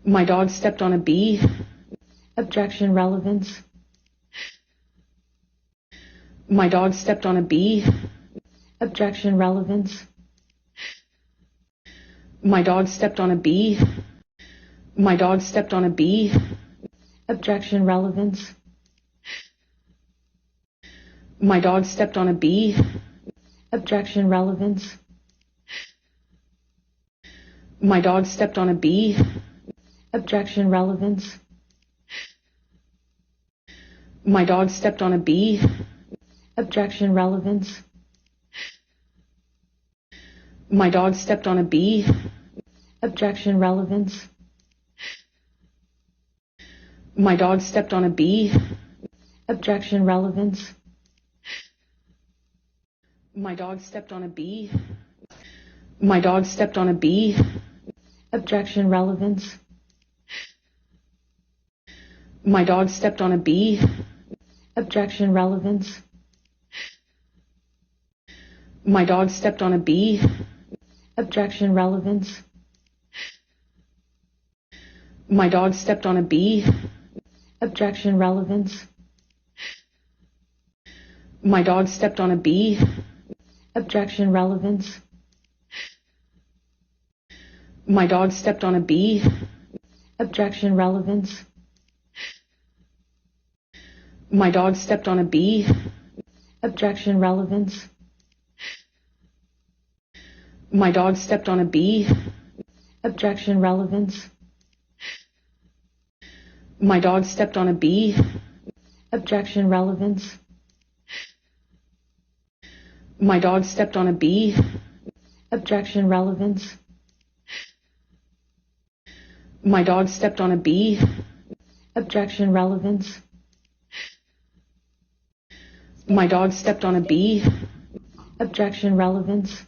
My dog stepped on a bee. Objection, relevance. My dog stepped on a bee. Objection, relevance. My dog stepped on a bee. My dog stepped on a bee. Objection, relevance. My dog stepped on a bee. Objection, relevance. My dog stepped on a bee. Objection, relevance. My dog stepped on a bee. Objection, relevance. My dog stepped on a bee. Objection, relevance. My dog stepped on a bee. Objection, relevance. My dog stepped on a bee. My dog stepped on a bee. Objection, relevance. My dog stepped on a bee. Objection, relevance. My dog stepped on a bee. Objection, relevance. My dog stepped on a bee. Objection, relevance. My dog stepped on a bee. Objection, relevance. My dog stepped on a bee. Objection, relevance. My dog stepped on a bee. Objection, relevance. My dog stepped on a bee. Objection, relevance. My dog stepped on a bee. Objection, relevance. My dog stepped on a bee. Objection, relevance. My dog stepped on a bee. Objection, relevance. My dog stepped on a bee. Objection, relevance.